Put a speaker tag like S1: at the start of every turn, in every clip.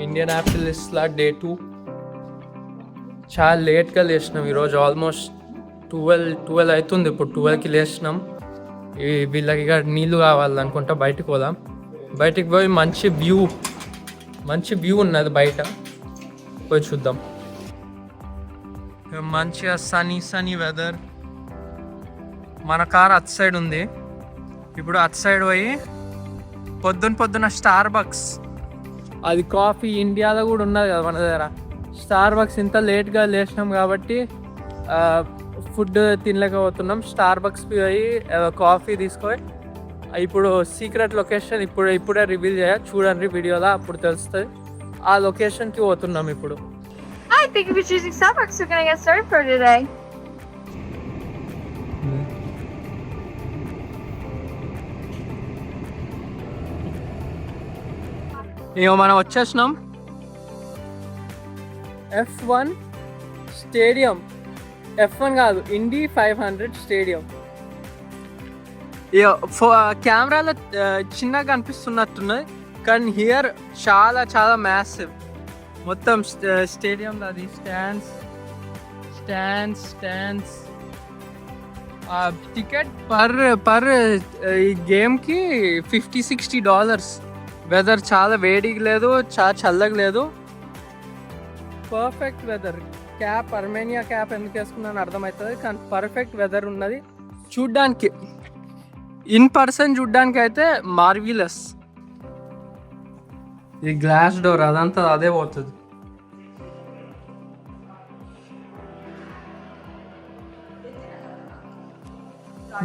S1: Indian Apple ఇస్లా day 2. చాలా లేట్గా లేచినాం ఈరోజు. ఆల్మోస్ట్ 12 అవుతుంది. ఇప్పుడు 12కి లేచినాం. వీళ్ళకి ఇక నీళ్ళు కావాలనుకుంటా. బయటకు పోదాం. బయటికి పోయి మంచి వ్యూ ఉన్నది బయట, పోయి చూద్దాం. మంచిగా సనీ వెదర్. మన కార్ అటు సైడ్ ఉంది. ఇప్పుడు అటు సైడ్ పోయి పొద్దున స్టార్ బక్స్, అది కాఫీ ఇండియాలో కూడా ఉన్నది కదా మన దగ్గర. స్టార్ బక్స్ ఇంత లేట్గా లేచినాం కాబట్టి ఫుడ్ తినలేకపోతున్నాం. స్టార్ బక్స్ పోయి కాఫీ తీసుకొని ఇప్పుడు సీక్రెట్ లొకేషన్ ఇప్పుడే రివీల్ చూడండి వీడియోలో, అప్పుడు తెలుస్తుంది. ఆ లొకేషన్కి పోతున్నాం ఇప్పుడు.
S2: I think if you're choosing Starbucks, we're gonna get started for today.
S1: ఇక మనం వచ్చేసినాం. F1 stadium. F1 కాదు, ఇండి 500 స్టేడియం. కెమెరాలో చిన్నగా కనిపిస్తున్నట్టున్నది, కానీ హియర్ చాలా మ్యాసివ్. మొత్తం స్టేడియం అది స్టాండ్స్. టికెట్ పర్ ఈ గేమ్కి $50-60. వెదర్ చాలా వేడిగా లేదు, చాలా చల్లగా లేదు. Perfect weather. అర్మేనియా క్యాప్ ఎందుకు వేసుకున్నాను అర్థమవుతుంది, కానీ పర్ఫెక్ట్ వెదర్ ఉన్నది. చూడ్డానికి ఇన్ పర్సన్ చూడ్డానికి అయితే మార్విలస్. ఈ గ్లాస్ డోర్ అదంతా అదే పోతుంది.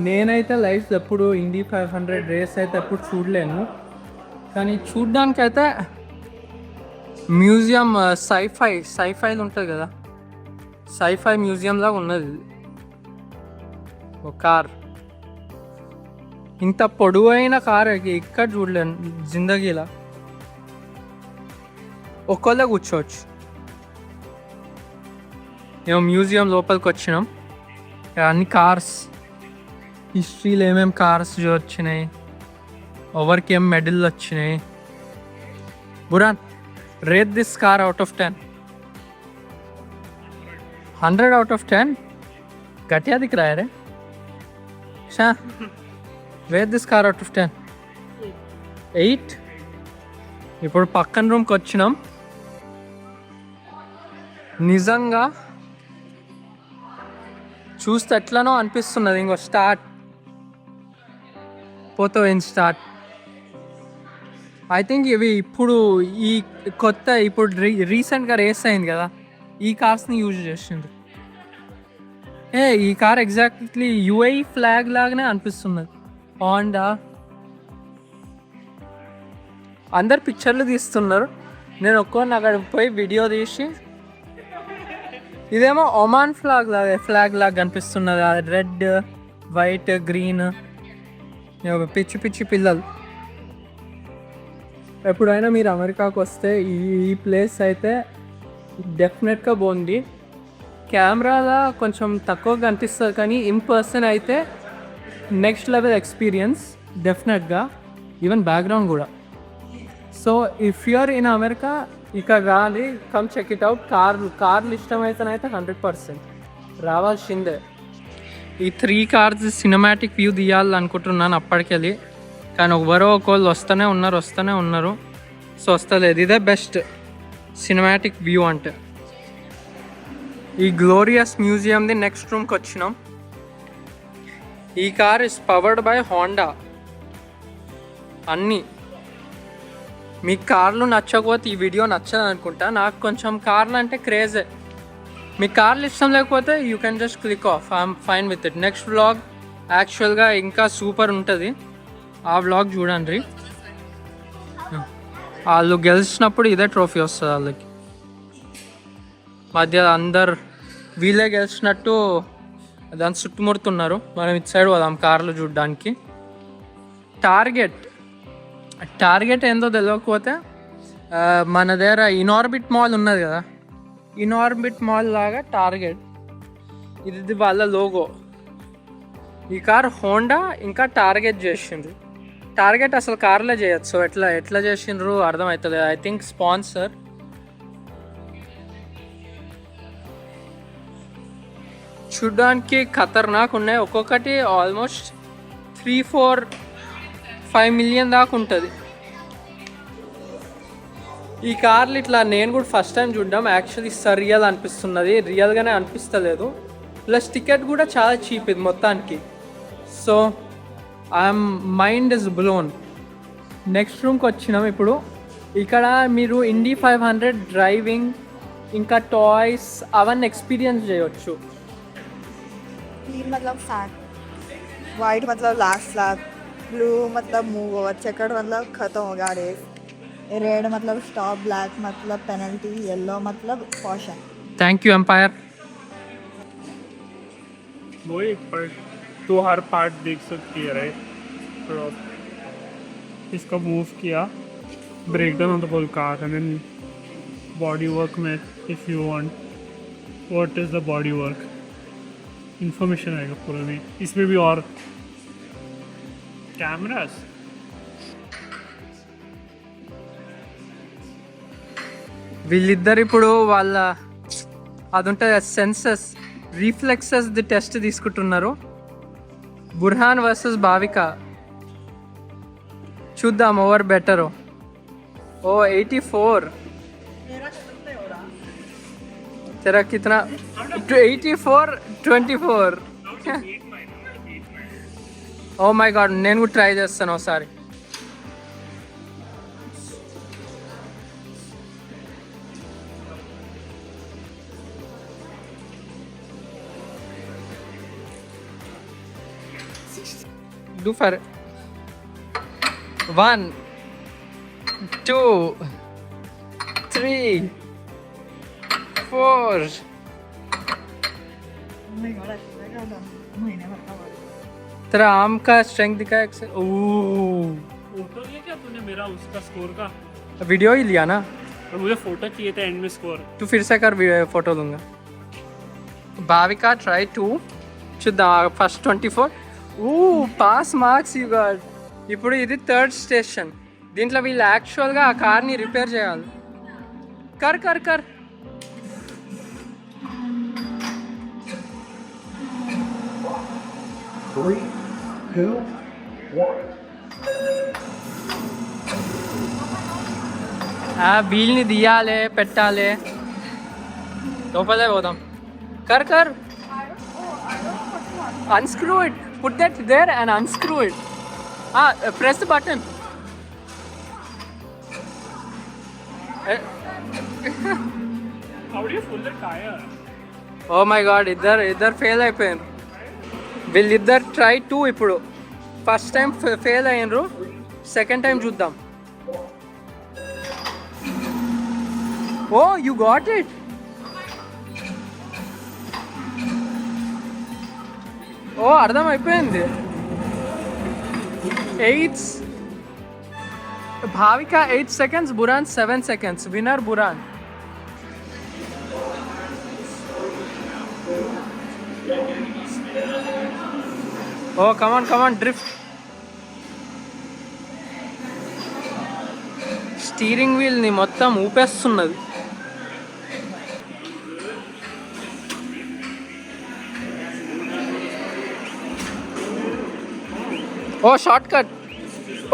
S1: నేనైతే లైఫ్ ఎప్పుడు ఇండి 500 రేస్ అయితే ఎప్పుడు చూడలేను, కానీ చూడ్డానికి అయితే మ్యూజియం సైఫైలు ఉంటుంది కదా, సైఫై మ్యూజియంలా ఉన్నది. ఒక కార్, ఇంత పొడవైన కార్ ఇక్కడ చూడలేను జిందగీలా. ఒక్కళ్ళే కూర్చోవచ్చు. మేము మ్యూజియం లోపలికి వచ్చినాం. అన్ని కార్స్, హిస్టరీలో ఏమేమి కార్స్ వచ్చినాయి, ఎవరికి ఏం మెడల్ వచ్చినాయి. Burhan, rate this car out of 10. 100 out of 10. घटिया दिख रहा है रे. अच्छा, rate this car out of 10. 8. ఇప్పుడు పక్కన రూమ్కి వచ్చినాం. నిజంగా చూస్తే ఎట్లనో అనిపిస్తున్నది. ఇంకో స్టార్ట్ స్టార్ట్. ఐ థింక్ ఇవి ఇప్పుడు ఈ కొత్త రీసెంట్గా రేస్ అయింది కదా, ఈ కార్స్ని యూజ్ చేసిండ్రు. ఈ కార్ ఎగ్జాక్ట్లీ యుఐ ఫ్లాగ్ లాగానే అనిపిస్తున్నది. హోండా. అందరు పిక్చర్లు తీస్తున్నారు, నేను ఒక్కొని అక్కడ పోయి వీడియో తీసి. ఇదేమో ఒమాన్ ఫ్లాగ్ లాగా కనిపిస్తున్నది. Red, white, green. పిచ్చి పిల్లలు. ఎప్పుడైనా మీరు అమెరికాకు వస్తే ఈ ప్లేస్ అయితే డెఫినెట్గా బాగుంది. కెమెరాలో కొంచెం తక్కువ కనిపిస్తుంది, కానీ ఇన్ పర్సన్ అయితే నెక్స్ట్ లెవెల్ ఎక్స్పీరియన్స్ డెఫినెట్గా. ఈవెన్ బ్యాక్గ్రౌండ్ కూడా. So if you're in America, ఇక్కడ Raleigh, come check it out. కార్లు ఇష్టమైతేనైతే 100% రావాల్సిందే. ఈ 3 కార్స్ సినిమాటిక్ వ్యూ తీయాలనుకుంటున్నాను అప్పటికెళ్ళి, కానీ ఒకళ్ళు వస్తూనే ఉన్నారు. సో వస్తలేదు. ఇదే బెస్ట్ సినిమాటిక్ వ్యూ అంటే. ఈ గ్లోరియస్ మ్యూజియంది నెక్స్ట్ రూమ్కి వచ్చినాం. ఈ car is powered by Honda. అన్నీ మీకు కార్లు నచ్చకపోతే ఈ వీడియో నచ్చదు అనుకుంటా. నాకు కొంచెం కార్లు అంటే క్రేజే. మీకు కార్లు ఇష్టం లేకపోతే you can just click of. I'm fine with it. Next vlog యాక్చువల్గా ఇంకా సూపర్ ఉంటుంది, ఆ వ్లాగ్ చూడండి. వాళ్ళు గెలిచినప్పుడు ఇదే ట్రోఫీ వస్తుంది వాళ్ళకి. మధ్య వీళ్ళే గెలిచినట్టు దాన్ని చుట్టుముడుతున్నారు. మనం ఇటు సైడ్ పోదాం కార్లు చూడడానికి. టార్గెట్ ఏందో తెలియకపోతే మన దగ్గర ఇన్ఆర్బిట్ మాల్ ఉన్నది కదా, ఇన్ఆర్బిట్ మాల్ లాగా టార్గెట్. ఇది వాళ్ళ లోగో. ఈ కార్ హోండా ఇంకా టార్గెట్ చేసిండ్రు. టార్గెట్ అసలు కార్లో చేయొచ్చు. సో ఎట్లా చేసిండ్రు అర్థమవుతుంది. I think sponsor. చూడ్డానికి ఖతర్నాక్ ఉన్నాయి. ఒక్కొక్కటి ఆల్మోస్ట్ 3, 4, 5 మిలియన్ దాకా ఉంటుంది. ఈ కార్లు ఇట్లా నేను కూడా ఫస్ట్ టైం చూడడం. యాక్చువల్లీ సరియల్ అనిపిస్తున్నది, రియల్గానే అనిపిస్తలేదు. ప్లస్ టికెట్ కూడా చాలా చీప్ ఇది మొత్తానికి. So I'm mind is blown. Next రూమ్కి వచ్చినాం ఇప్పుడు. ఇక్కడ మీరు ఇండి 500 డ్రైవింగ్ ఇంకా టాయ్స్ అవన్నీ ఎక్స్పీరియన్స్ చేయవచ్చు.
S3: ग्रीन मतलब स्टार्ट, वाइट मतलब लास्ट लैप, ब्लू मतलब मूव ओवर, चेकर्ड मतलब खत्म हो गया रेस, रेड मतलब स्टॉप, ब्लैक मतलब पेनल्टी, येलो मतलब कॉशन.
S1: Thank you Empire.
S4: वो एक पार्ट तो हर पार्ट देख सकती है राइट. इसका मूव किया, break down on the whole car and then body work में if you want what is the body work information आएगा पूरा में. इसमें भी और कैमरास.
S1: వీళ్ళిద్దరు ఇప్పుడు వాళ్ళ అది ఉంటుంది సెన్సెస్ రిఫ్లెక్సెస్ ది టెస్ట్ తీసుకుంటున్నారు. Burhan versus Bhavika. చూద్దాం ఓవర్ బెటరు. ఓ 84. तेरा कितना 84, 24. ఓ మై గాడ్, నేను కూడా ట్రై చేస్తాను ఒకసారి. Do for 1, 2, 3, 4.
S3: Oh my god, अच्छा लगा था महीने मतलब.
S1: तेरा आर्म का स्ट्रेंथ दिखा है. ओह,
S4: फोटो लिया क्या तूने मेरा उसका स्कोर का?
S1: वीडियो ही लिया ना.
S4: और मुझे फोटो चाहिए था एंड में स्कोर.
S1: तू फिर से कर, फोटो दूंगा. भाविका ट्राई 2. చూద్దాం first 24. Pass marks you got. ఇప్పుడు ఇది 3rd స్టేషన్. దీంట్లో వీళ్ళు యాక్చువల్గా ఆ కార్ని రిపేర్ చేయాలి. కర్ కర్ కర్. ఆ వీల్ని తీయాలి, పెట్టాలి. లోపలే పోదాం. కర్ కర్. Unscrew it. Put that there and unscrew it. Press the button.
S4: How do you pull the tire?
S1: Oh my god, ఇద్దరు ఫెయిల్ అయిపోయారు. వీళ్ళిద్దరు ట్రై 2 ఇప్పుడు. ఫస్ట్ టైం ఫెయిల్ అయ్యారు, సెకండ్ టైం చూద్దాం. Oh you got it. Oh అర్థం అయిపోయింది. 8 Bhavika 8 seconds, Buran 7 seconds. Winner Buran. Oh come on drift. Steering వీల్ని మొత్తం ఊపేస్తున్నది. Oh short cut.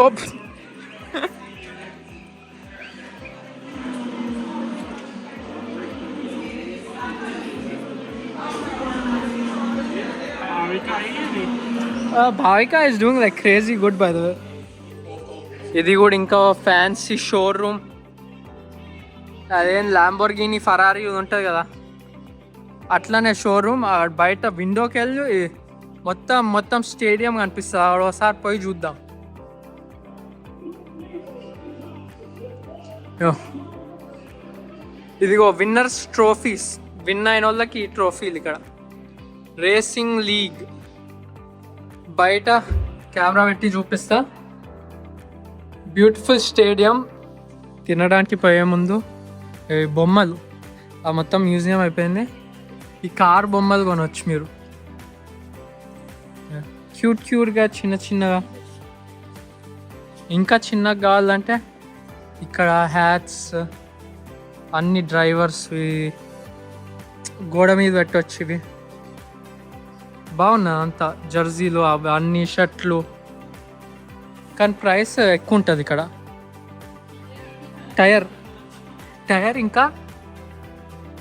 S1: Oh Bhavika is doing like crazy good by the way. ఇది కూడా ఇంకా ఫ్యాన్సీ షోరూమ్. అదేం ల్యాంబోర్గిని ఫరారీ ఉంటుంది కదా, అట్లానే షోరూమ్. బయట విండోకి వెళ్ళి మొత్తం స్టేడియం కనిపిస్తుంది. ఒకసారి పోయి చూద్దాం. ఇదిగో విన్నర్స్ ట్రోఫీస్. విన్ అయిన వాళ్ళకి ఈ ట్రోఫీలు ఇక్కడ. Racing league. బయట కెమెరా పెట్టి చూపిస్తా. Beautiful stadium. తినడానికి పోయే ముందు బొమ్మలు మొత్తం మ్యూజియం అయిపోయింది. ఈ కార్ బొమ్మలు కొనవచ్చు మీరు. క్యూట్గా చిన్నగా ఇంకా చిన్నగా కావాలంటే ఇక్కడ హ్యాట్స్ అన్ని డ్రైవర్స్వి గోడ మీద పెట్టవచ్చు. ఇవి బాగున్నా అంతా జెర్సీలు అవి అన్ని షర్ట్లు, కానీ ప్రైస్ ఎక్కువ ఉంటుంది ఇక్కడ. టైర్ ఇంకా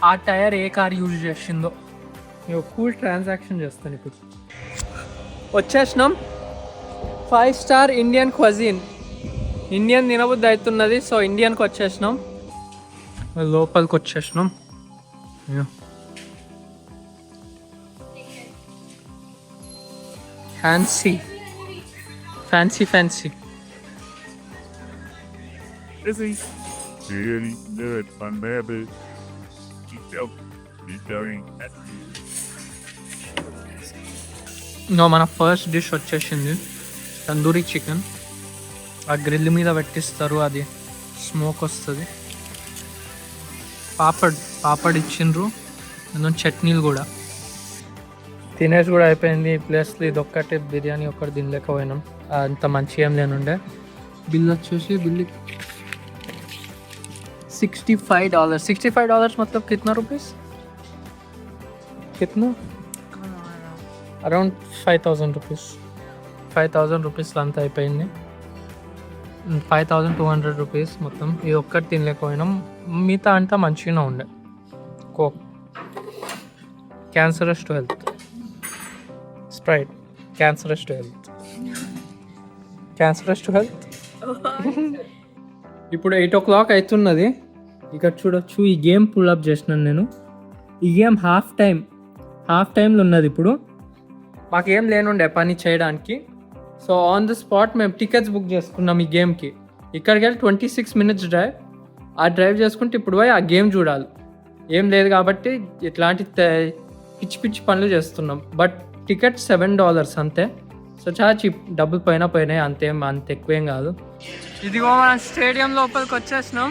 S1: ఆ టైర్ ఏ కార్ యూజ్ చేసిందో. నేను కూల్ ట్రాన్సాక్షన్ చేస్తాను ఇప్పుడు. వచ్చేసినాం 5 స్టార్ ఇండియన్ క్వజిన్. ఇండియన్ తినబుద్ధి అవుతున్నది, సో ఇండియన్కి వచ్చేసినాం. లోపలికి వచ్చేసినాం. Fancy
S5: Really good, fun baby. Keep up. Keep going.
S1: ఇంకా మన ఫస్ట్ డిష్ వచ్చేసింది తందూరి చికెన్. ఆ గ్రిల్ మీద పెట్టిస్తారు, అది స్మోక్ వస్తుంది. పాపడ్ ఇచ్చిండ్రు, అందులో చట్నీలు కూడా. తినేసి కూడా అయిపోయింది. ప్లస్లో ఇది ఒక్కటే బిర్యానీ ఒక్కటి తినలేకపోయినాం, అంత మంచిగా ఏం లేనుండే. బిల్ వచ్చేసి $65. $65 मतलब कितना रुपीस? कितना? Around 5,000 rupees. 5,000 రూపీస్లో అంతా అయిపోయింది. 5,200 రూపీస్ మొత్తం. ఇది ఒక్కటి తినలేకపోయినాం, మిగతా అంతా మంచిగానే ఉండే. Coke, cancerous to health. Sprite, cancerous to health. ఇప్పుడు 8 o'clock అవుతున్నది. ఇక్కడ చూడొచ్చు, ఈ గేమ్ పుల్అప్ చేసినాను నేను. ఈ గేమ్ హాఫ్ టైంలో ఉన్నది. ఇప్పుడు మాకేం లేనుండే పని చేయడానికి, సో ఆన్ ద స్పాట్ మేము టికెట్స్ బుక్ చేసుకున్నాం ఈ గేమ్కి. ఇక్కడికి వెళ్ళి 26 minutes డ్రైవ్. ఆ డ్రైవ్ చేసుకుంటే ఇప్పుడు పోయి ఆ గేమ్ చూడాలి. ఏం లేదు కాబట్టి ఇట్లాంటి పిచ్చి పనులు చేస్తున్నాం. బట్ టికెట్ $7 అంతే, సో చాలా చీప్. డబ్బులు పోయినాయి, అంత ఎక్కువేం కాదు. ఇదిగో మనం స్టేడియం లోపలికి వచ్చేసినాం.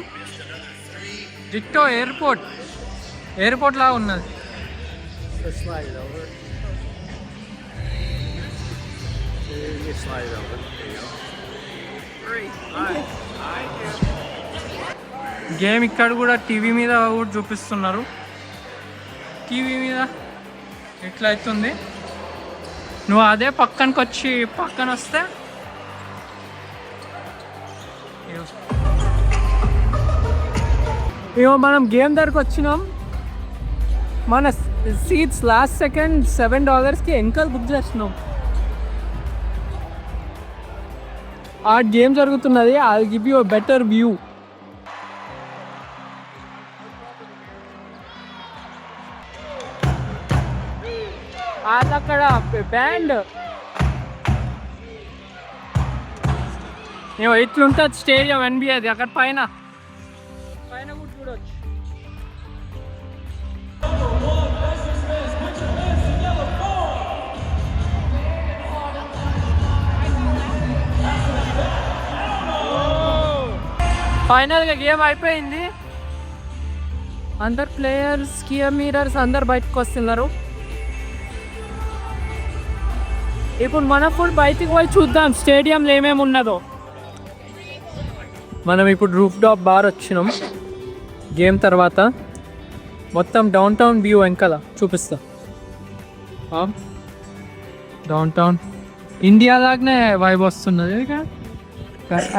S1: డిట్టో ఎయిర్పోర్ట్ లాగా ఉన్నది. గేమ్ ఇక్కడ కూడా టీవీ మీద కూడా చూపిస్తున్నారు. టీవీ మీద ఎట్లా అవుతుంది. నువ్వు అదే పక్కన వస్తే ఇగో మనం గేమ్ దగ్గరకు వచ్చినాం. మన సీట్స్ లాస్ట్ సెకండ్ $7కి ఎంకల్ బుక్ చేసినాం. ఆ గేమ్ జరుగుతున్నది. I give you better view. అది అక్కడ బ్యాండ్ ఇట్లుంటుంది స్టేడియం NBA. అది అక్కడ పైన కూడా చూడవచ్చు. ఫైనల్గా గేమ్ అయిపోయింది. అందరు ప్లేయర్స్, స్కియర్ మీరర్స్ అందరు బయటకు వస్తున్నారు. ఇప్పుడు మన ఫుల్ బయటికి పోయి చూద్దాం స్టేడియంలో ఏమేమి ఉన్నదో. మనం ఇప్పుడు రూఫ్ టాప్ బార్ వచ్చినాం. గేమ్ తర్వాత మొత్తం డౌన్ టౌన్ వ్యూ వెంకల చూపిస్తా. డౌన్ టౌన్ ఇండియా లాగానే వైబ్ వస్తున్నది.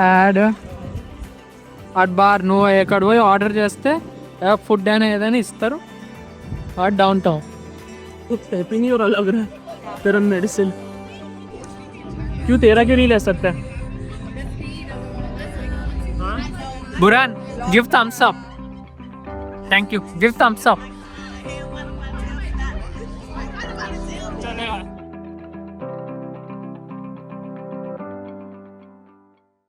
S1: యాడ్ అట్ బార్, నువ్వు ఎక్కడ పోయి ఆర్డర్ చేస్తే ఫుడ్ అయినా ఏదైనా ఇస్తారు. అట్ డౌన్ టౌన్ तेरा मेडिसिन क्यों तेरा क्यों नहीं ले सकते? Burhan give thumbs up. Thank you, give thumbs up.